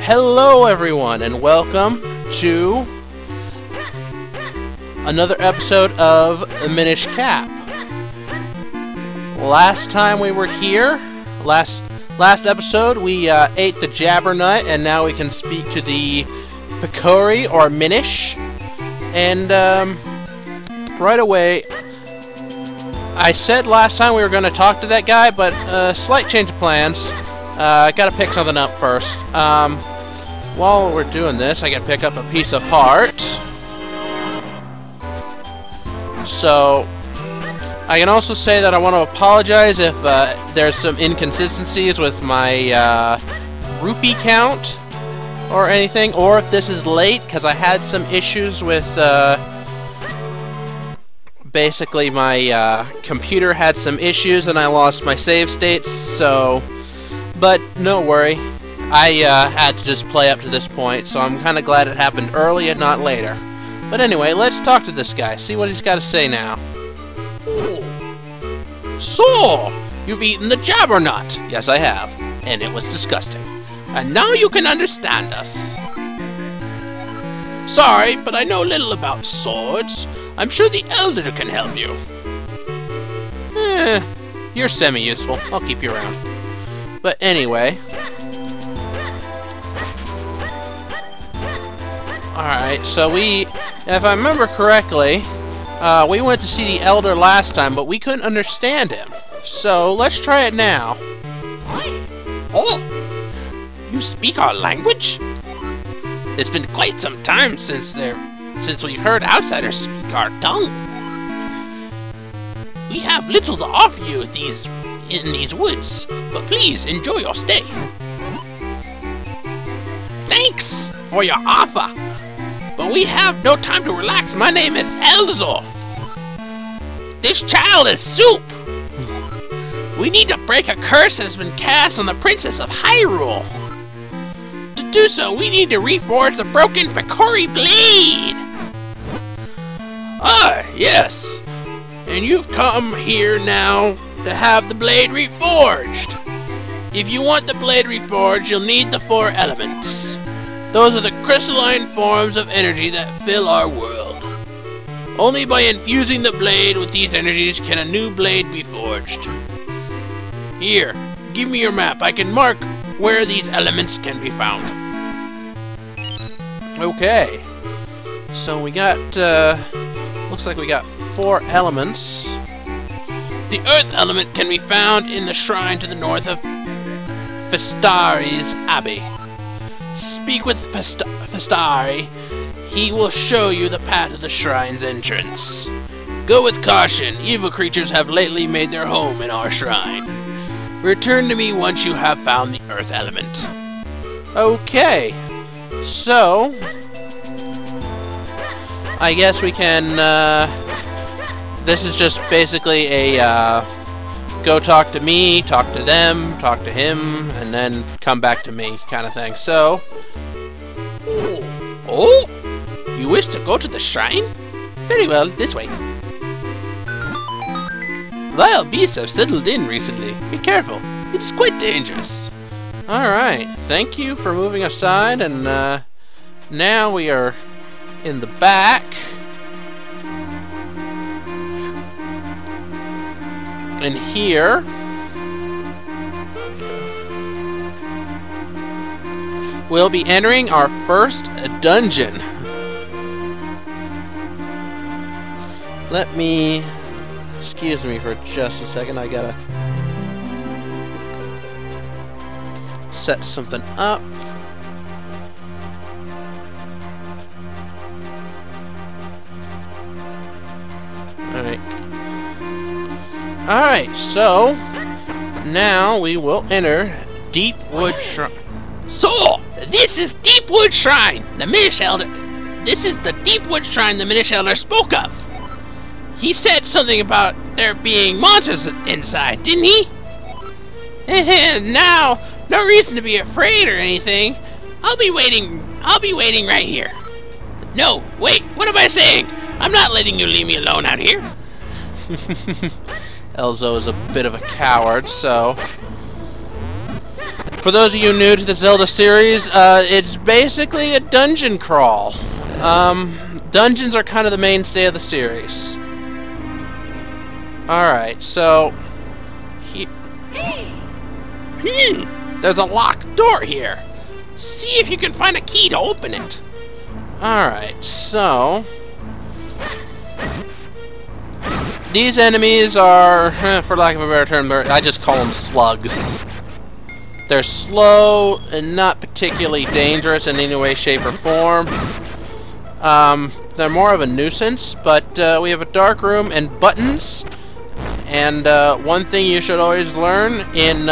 Hello everyone, and welcome to another episode of Minish Cap. Last time we were here, last episode, we ate the Jabbernut, and now we can speak to the Picori, or Minish. And, right away, I said last time we were going to talk to that guy, but, slight change of plans. I gotta pick something up first. While we're doing this, I gotta pick up a piece of heart. So, I can also say that I want to apologize if there's some inconsistencies with my rupee count or anything, or if this is late, because I had some issues with basically my computer had some issues and I lost my save states, so... But, no worry. I had to just play up to this point, so I'm kind of glad it happened early and not later. But anyway, let's talk to this guy, see what he's got to say now. So, you've eaten the Jabbernut. Yes, I have. And it was disgusting. And now you can understand us. Sorry, but I know little about swords. I'm sure the Elder can help you. You're semi-useful. I'll keep you around. But anyway... Alright, so if I remember correctly, we went to see the Elder last time, but we couldn't understand him. So, let's try it now. Oh! You speak our language? It's been quite some time since we've heard outsiders speak our tongue. We have little to offer you in these woods, but please enjoy your stay. Thanks for your offer. But we have no time to relax. My name is Elzor. This child is Supe. We need to break a curse that has been cast on the Princess of Hyrule. To do so, we need to reforge the broken Picori blade. Ah, yes. And you've come here now to have the blade reforged. If you want the blade reforged, you'll need the 4 elements. Those are the crystalline forms of energy that fill our world. Only by infusing the blade with these energies can a new blade be forged. Here, give me your map. I can mark where these elements can be found. Okay. So we got, looks like we got 4 elements. The earth element can be found in the shrine to the north of Festari's Abbey. Speak with Festari. He will show you the path to the shrine's entrance. Go with caution. Evil creatures have lately made their home in our shrine. Return to me once you have found the earth element. Okay. So, I guess we can, this is just basically a, go talk to me, talk to them, talk to him, and then come back to me kind of thing. So... Oh? You wish to go to the shrine? Very well, this way. Wild beasts have settled in recently. Be careful. It's quite dangerous. Alright, thank you for moving aside, and now we are in the back. And here... we'll be entering our first dungeon. Let me... excuse me for just a second, I gotta... set something up. Alright. Alright, so... now we will enter Deepwood Shrine. So, this is Deepwood Shrine, the Minish Elder. This is the Deepwood Shrine the Minish Elder spoke of. He said something about there being monsters inside, didn't he? Now, no reason to be afraid or anything. I'll be waiting right here. No, wait, what am I saying? I'm not letting you leave me alone out here. Elzo is a bit of a coward, so... For those of you new to the Zelda series, it's basically a dungeon crawl. Dungeons are kind of the mainstay of the series. Alright, so... There's a locked door here. See if you can find a key to open it. Alright, so... These enemies are, for lack of a better term, I just call them slugs. They're slow and not particularly dangerous in any way, shape, or form. They're more of a nuisance, but we have a dark room and buttons. And one thing you should always learn in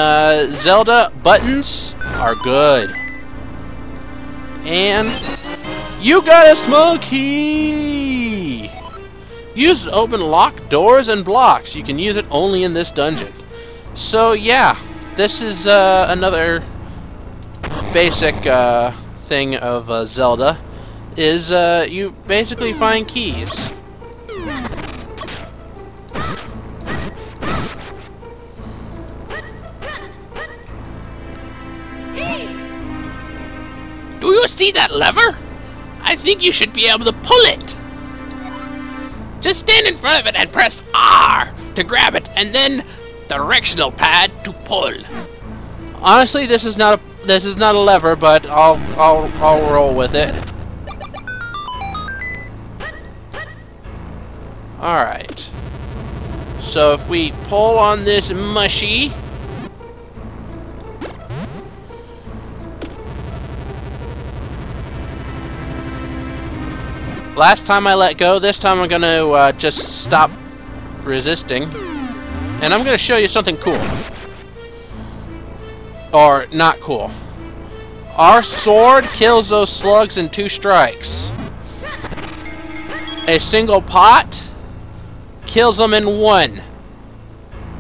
Zelda, buttons are good. And you got a small key! Use to open locked doors and blocks. You can use it only in this dungeon. So yeah, this is another basic thing of Zelda, is you basically find keys. Do you see that lever? I think you should be able to pull it. Just stand in front of it and press R to grab it, and then directional pad to pull. Honestly, this is not a lever, but I'll roll with it. All right. So if we pull on this mushy, last time I let go, this time I'm going to just stop resisting. And I'm going to show you something cool. Or not cool. Our sword kills those slugs in 2 strikes. A single pot kills them in 1.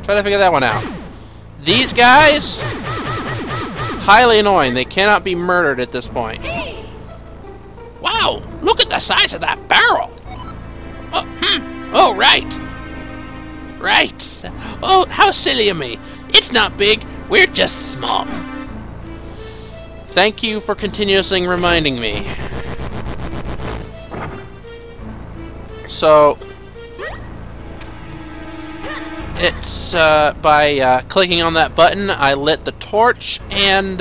Try to figure that one out. These guys, highly annoying. They cannot be murdered at this point. Wow, look at the size of that barrel. Oh, right. Right. Oh, how silly of me. It's not big, we're just small. Thank you for continuously reminding me. So, it's by clicking on that button, I lit the torch and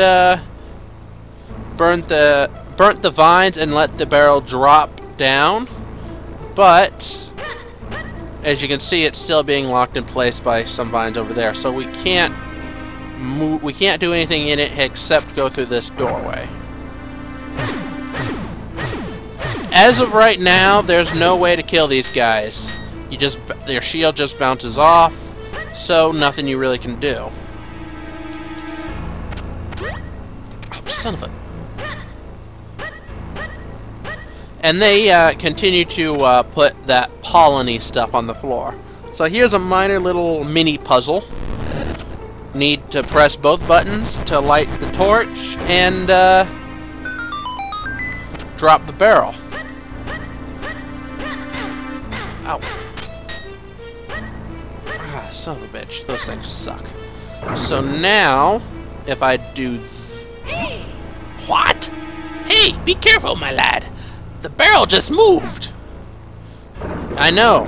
burnt the vines and let the barrel drop down. But as you can see, it's still being locked in place by some vines over there. So we can't move, we can't do anything in it except go through this doorway. As of right now, there's no way to kill these guys. Their shield just bounces off, so nothing you really can do. Oh, son of a... And they continue to put that pollen-y stuff on the floor. So here's a minor little mini puzzle. Need to press both buttons to light the torch and drop the barrel. Ow. Ah, son of a bitch. Those things suck. So now, if I do... What? Hey, be careful, my lad. The barrel just moved. I know.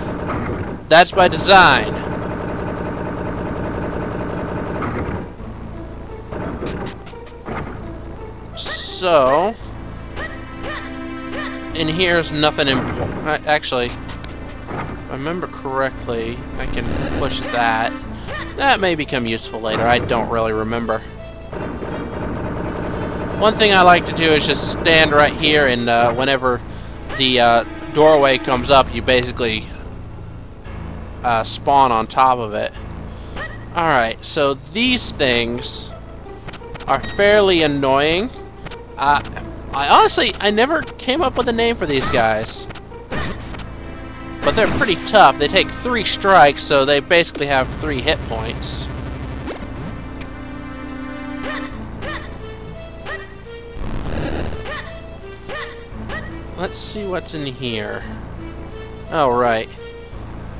That's by design. So, in here's nothing important. Actually, if I remember correctly, I can push that. That may become useful later. I don't really remember. One thing I like to do is just stand right here, and whenever the doorway comes up, you basically spawn on top of it. Alright, so these things are fairly annoying. I never came up with a name for these guys. But they're pretty tough. They take 3 strikes, so they basically have 3 hit points. Let's see what's in here. Oh, right.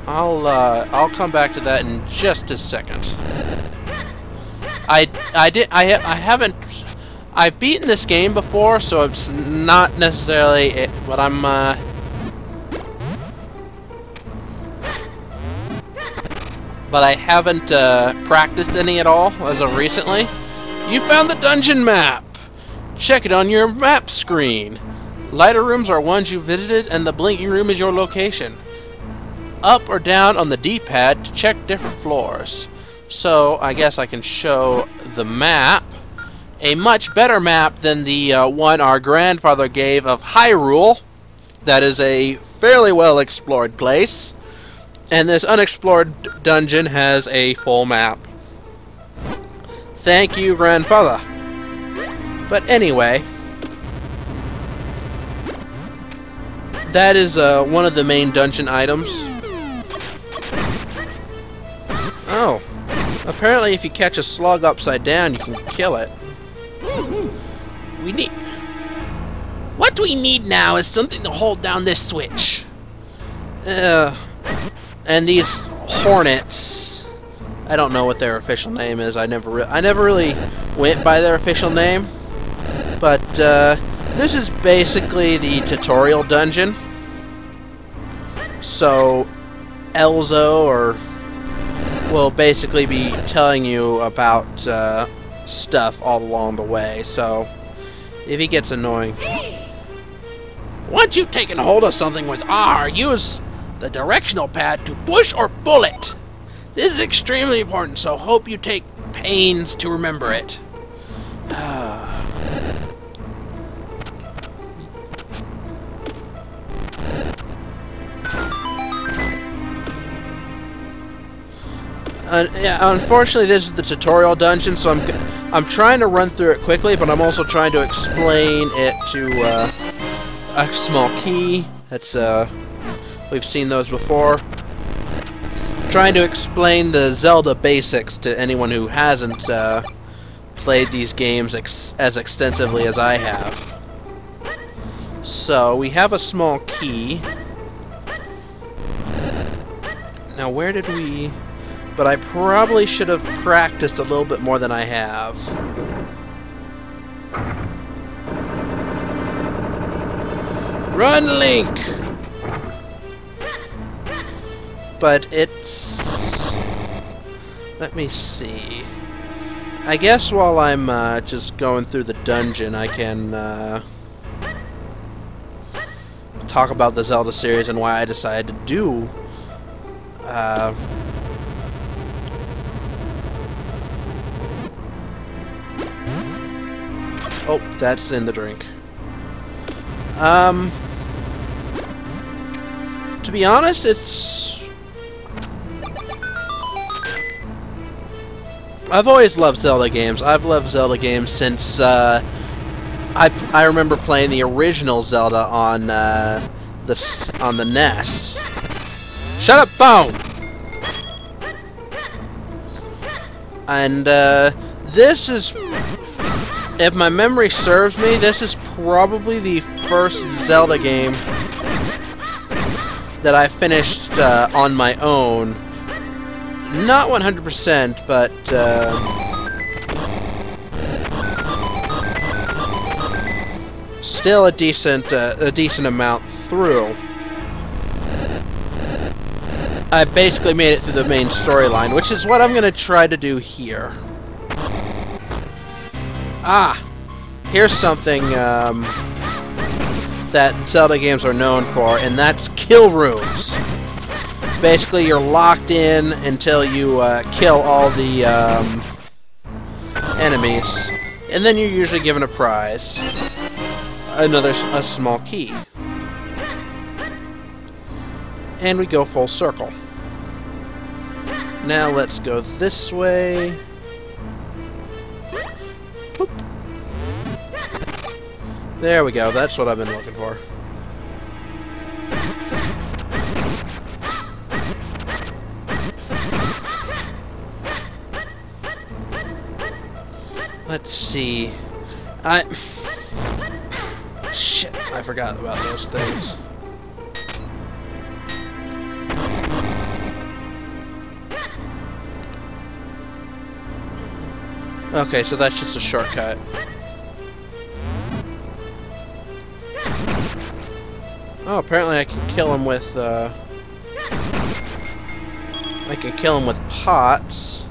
I'll come back to that in just a second. I haven't. I've beaten this game before, so it's not necessarily it, but but I haven't practiced any at all as of recently. You found the dungeon map! Check it on your map screen. Lighter rooms are ones you visited, and the blinking room is your location. Up or down on the D-pad to check different floors. So, I guess I can show the map. A much better map than the one our grandfather gave of Hyrule. That is a fairly well-explored place. And this unexplored dungeon has a full map. Thank you, grandfather. But anyway, that is one of the main dungeon items. Oh, apparently if you catch a slug upside down, you can kill it. What we need now is something to hold down this switch. And these hornets, I don't know what their official name is. I never really went by their official name. But this is basically the tutorial dungeon. So Elzo will basically be telling you about stuff all along the way. So if he gets annoying, once you've taken hold of something with R, use the directional pad to push or pull it. This is extremely important, so hope you take pains to remember it. Yeah, unfortunately, this is the tutorial dungeon, so I'm trying to run through it quickly, but I'm also trying to explain it to a small key. That's we've seen those before. Trying to explain the Zelda basics to anyone who hasn't played these games as extensively as I have. So we have a small key. Now where did we? But I probably should have practiced a little bit more than I have. Run, Link! But it's... Let me see. I guess while I'm just going through the dungeon, I can talk about the Zelda series and why I decided to do oh, that's in the drink. To be honest, I've always loved Zelda games. I've loved Zelda games since I remember playing the original Zelda on the NES. Shut up, phone! And this is, if my memory serves me, this is probably the first Zelda game that I finished on my own. Not 100%, but still a decent amount through. I basically made it through the main storyline, which is what I'm going to try to do here. Ah, here's something that Zelda games are known for, and that's kill rooms. Basically, you're locked in until you kill all the enemies, and then you're usually given a prize. A small key. And we go full circle. Now let's go this way. Boop. There we go, that's what I've been looking for. Let's see. Shit, I forgot about those things. Okay, so that's just a shortcut. Oh, apparently I can kill him with, I can kill him with pots.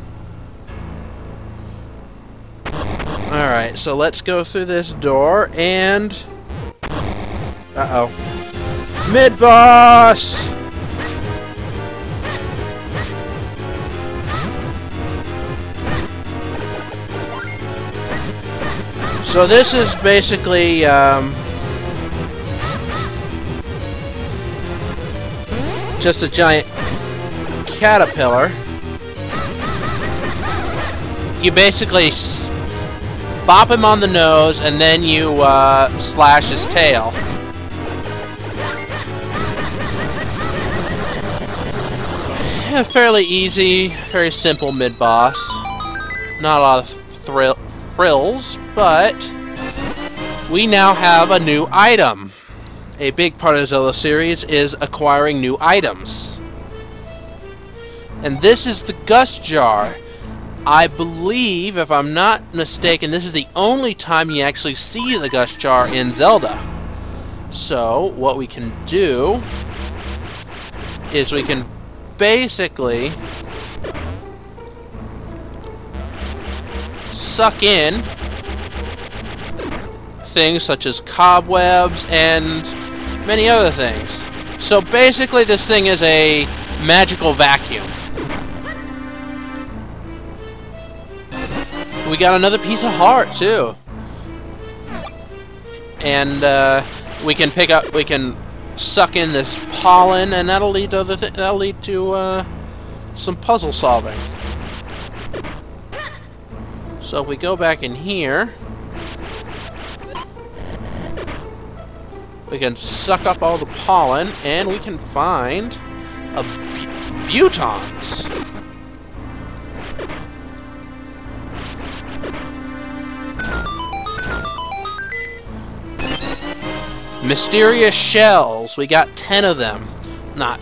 Alright, so let's go through this door, and... Uh-oh. Mid-boss! So this is basically, just a giant caterpillar. You basically bop him on the nose, and then you slash his tail. Yeah, fairly easy, very simple mid-boss. Not a lot of thrills, but we now have a new item. A big part of the Zelda series is acquiring new items. And this is the Gust Jar. I believe, if I'm not mistaken, this is the only time you actually see the Gust Jar in Zelda. So, what we can do is we can basically suck in things such as cobwebs and many other things. So basically this thing is a magical vacuum. We got another piece of heart too. And we can suck in this pollen, and that'll lead to some puzzle solving. So if we go back in here, we can suck up all the pollen, and we can find a butons. Mysterious shells. We got 10 of them. Not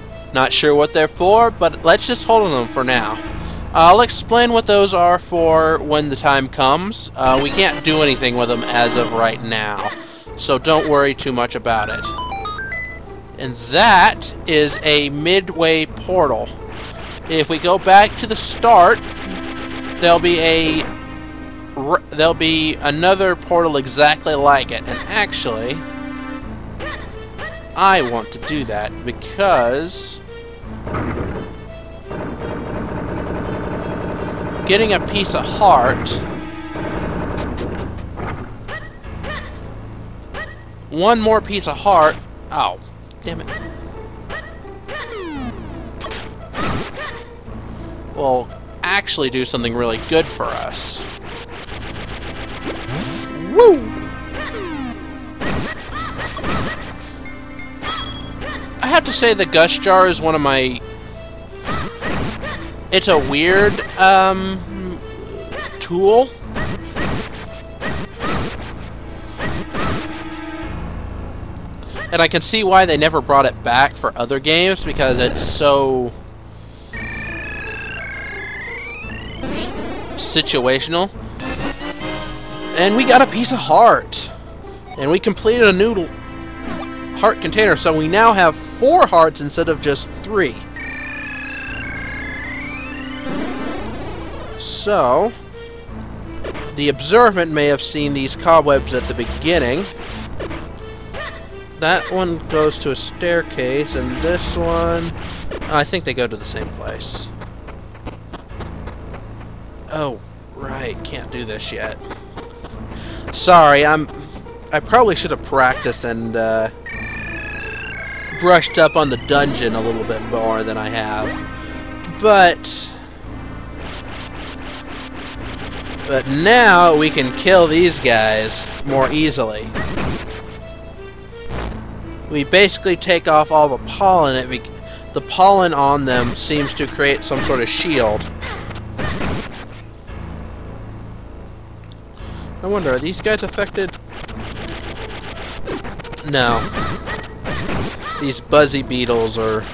sure what they're for, but let's just hold on them for now. I'll explain what those are for when the time comes. We can't do anything with them as of right now, so don't worry too much about it. And that is a midway portal. If we go back to the start, there'll be another portal exactly like it. And actually, I want to do that because getting a piece of heart, one more piece of heart, oh, damn it, will actually do something really good for us. Woo! I have to say the Gust Jar is one of my... It's a weird, tool. And I can see why they never brought it back for other games, because it's so... situational. And we got a piece of heart. And we completed a new heart container, so we now have 4 hearts instead of just 3. So, the observant may have seen these cobwebs at the beginning. That one goes to a staircase, and this one... I think they go to the same place. Oh, right, can't do this yet. Sorry, I probably should have practiced and brushed up on the dungeon a little bit more than I have. But now we can kill these guys more easily. We basically take off all the pollen. The pollen on them seems to create some sort of shield. I wonder, are these guys affected? No. These buzzy beetles are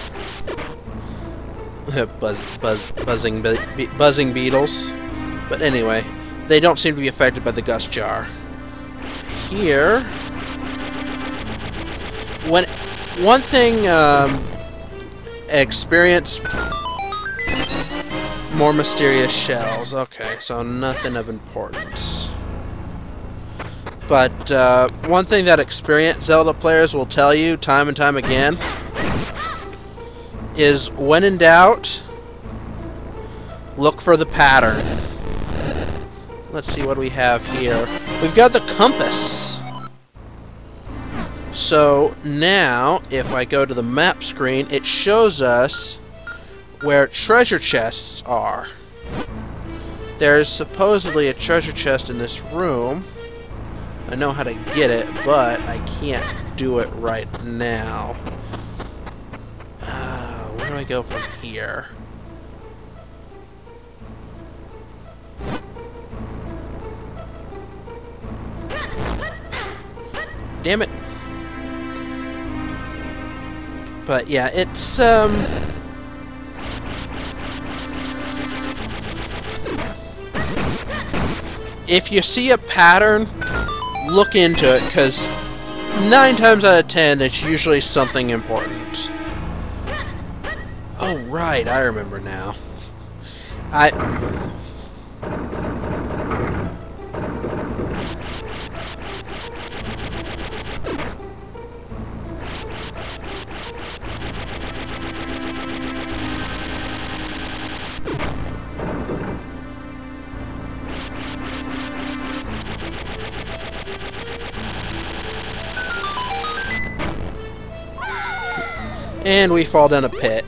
buzzing beetles. But anyway, they don't seem to be affected by the gust jar. Here, one thing, experience more mysterious shells. Okay, so nothing of importance. But one thing that experienced Zelda players will tell you time and time again is, when in doubt, look for the pattern. Let's see what we have here. We've got the compass. So now, if I go to the map screen, it shows us where treasure chests are. There's supposedly a treasure chest in this room. I know how to get it, but I can't do it right now. Where do I go from here? Damn it. But yeah, it's if you see a pattern, look into it, because 9 times out of 10 it's usually something important. Oh right, I remember now. And we fall down a pit.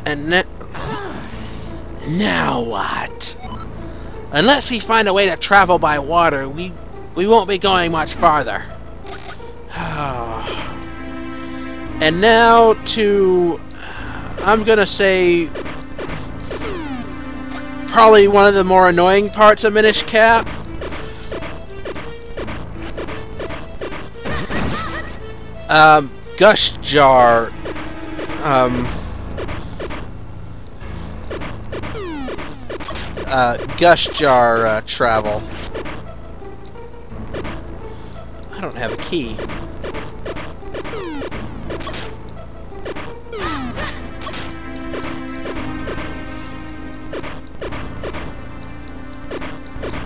And now what? Unless we find a way to travel by water, we won't be going much farther. And now to, I'm gonna say, probably one of the more annoying parts of Minish Cap. Gush jar, gush jar, travel. I don't have a key.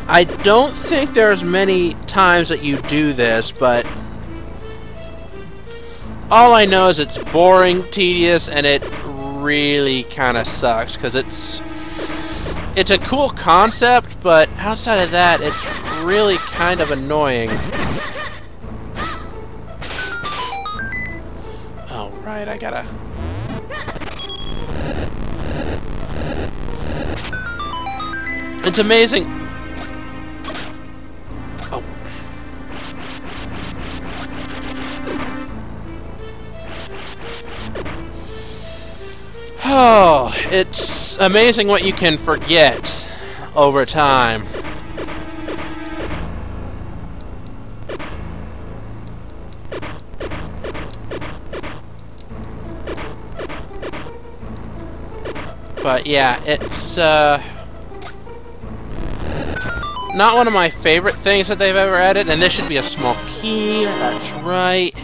I don't think there's many times that you do this, but all I know is it's boring, tedious, and it really kind of sucks, because it's a cool concept, but outside of that, it's really kind of annoying. Oh, right, I gotta... It's amazing. Oh. Oh, it's amazing what you can forget over time. But yeah, it's not one of my favorite things that they've ever added, and this should be a small key, that's right.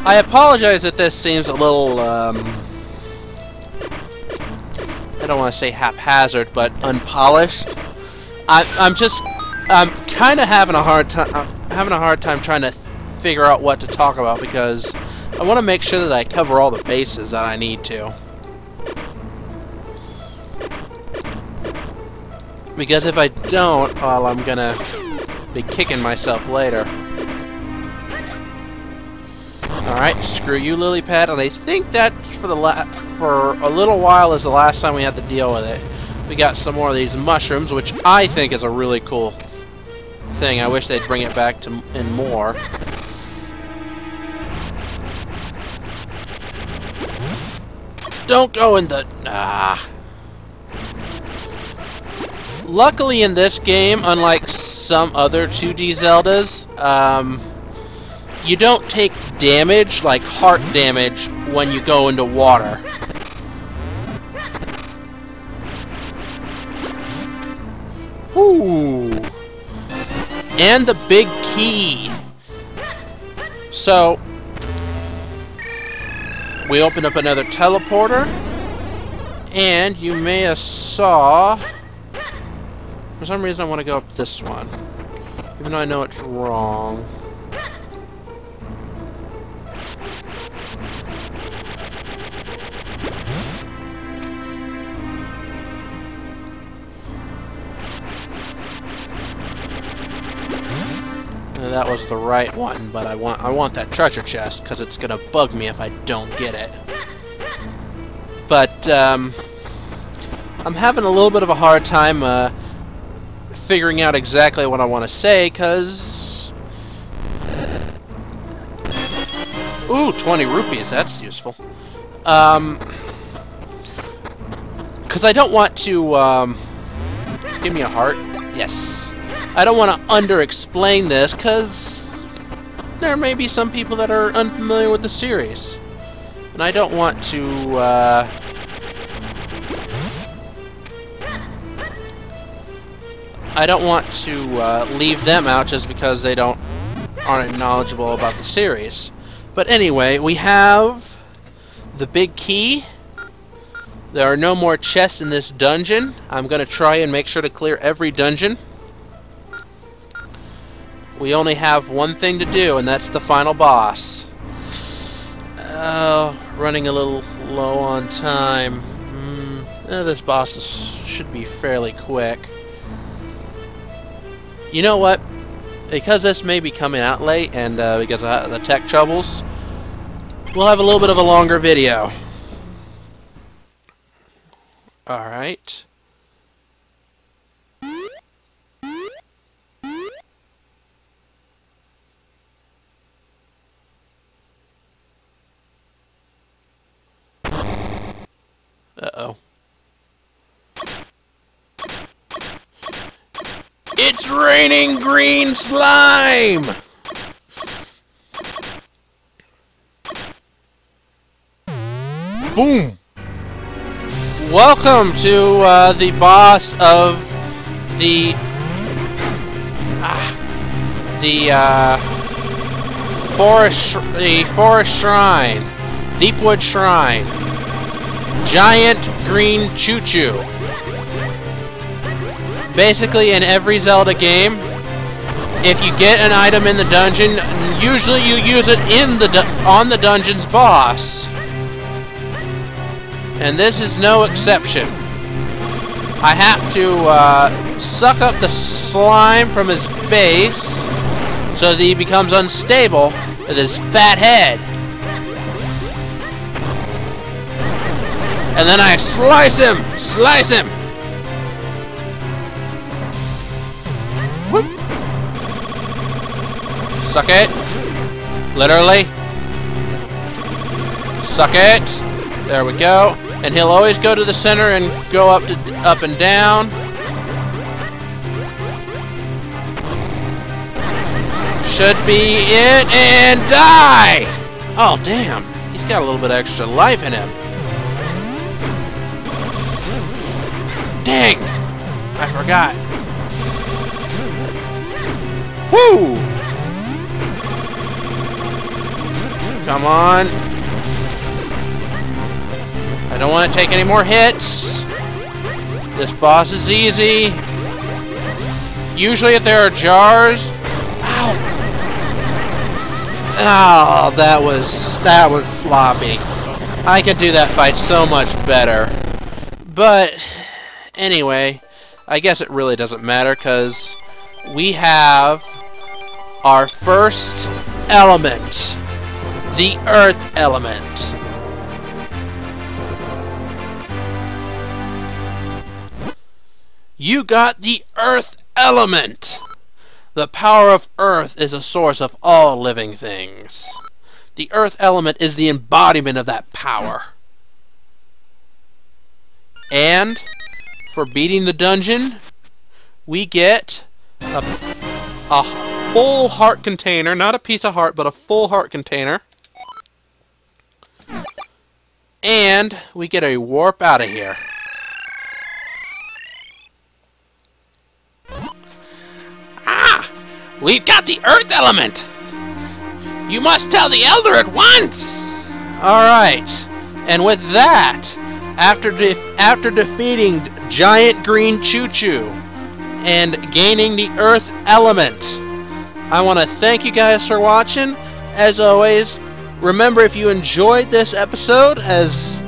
I apologize if this seems a little, I don't want to say haphazard, but unpolished. I'm kind of having a hard time trying to figure out what to talk about, because I want to make sure that I cover all the bases that I need to. Because if I don't, well, I'm gonna be kicking myself later. Alright, screw you, lily pad, and I think that for a little while is the last time we have to deal with it. We got some more of these mushrooms, which I think is a really cool thing. I wish they'd bring it back in more. Don't go in the... Luckily in this game, unlike some other 2D Zeldas, you don't take damage, like heart damage, when you go into water. Ooh. And the big key. So, we opened up another teleporter, and you may have saw... For some reason I want to go up this one, even though I know it's wrong. That was the right one, but I want that treasure chest because it's gonna bug me if I don't get it. But I'm having a little bit of a hard time figuring out exactly what I want to say, because ooh, 20 rupees, that's useful. Because I don't want to give me a heart. Yes. I don't want to under-explain this, because there may be some people that are unfamiliar with the series. And I don't want to, leave them out just because they aren't knowledgeable about the series. But anyway, we have the big key. There are no more chests in this dungeon. I'm going to try and make sure to clear every dungeon. We only have one thing to do, and that's the final boss. Running a little low on time. This boss should be fairly quick. You know what? Because this may be coming out late, and because of the tech troubles, we'll have a little bit of a longer video. Alright. Uh-oh. It's raining green slime! Boom! Welcome to the boss of the forest shrine, Deepwood Shrine. Giant green choo-choo. Basically, in every Zelda game, if you get an item in the dungeon, usually you use it on the dungeon's boss. And this is no exception. I have to suck up the slime from his base so that he becomes unstable with his fat head. And then I slice him! Slice him! Whoop. Suck it. Literally. Suck it. There we go. And he'll always go to the center and go up and down. Should be it, and die! Oh, damn. He's got a little bit of extra life in him. Dang! I forgot. Woo! Come on. I don't want to take any more hits. This boss is easy. Usually if there are jars... Ow! Oh, that was sloppy. I can do that fight so much better. But... anyway, I guess it really doesn't matter, because we have our first element, the Earth element. You got the Earth element! The power of Earth is a source of all living things. The Earth element is the embodiment of that power. And... for beating the dungeon, we get a full heart container, not a piece of heart, but a full heart container. And we get a warp out of here. Ah! We've got the earth element! You must tell the elder at once! Alright. And with that, after defeating Giant Green Choo-Choo and gaining the earth element, I want to thank you guys for watching. As always, remember, if you enjoyed this episode, as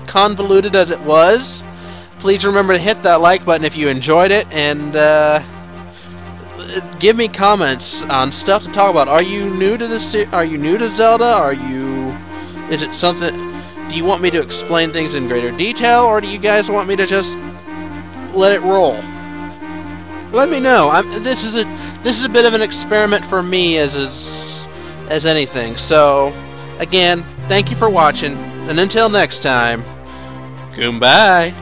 convoluted as it was, please remember to hit that like button if you enjoyed it, and give me comments on stuff to talk about. Are you new to this? Are you new to Zelda? Is it something? Do you want me to explain things in greater detail, or do you guys want me to just let it roll? Let me know. This is a bit of an experiment for me as anything. So, again, thank you for watching, and until next time, goodbye.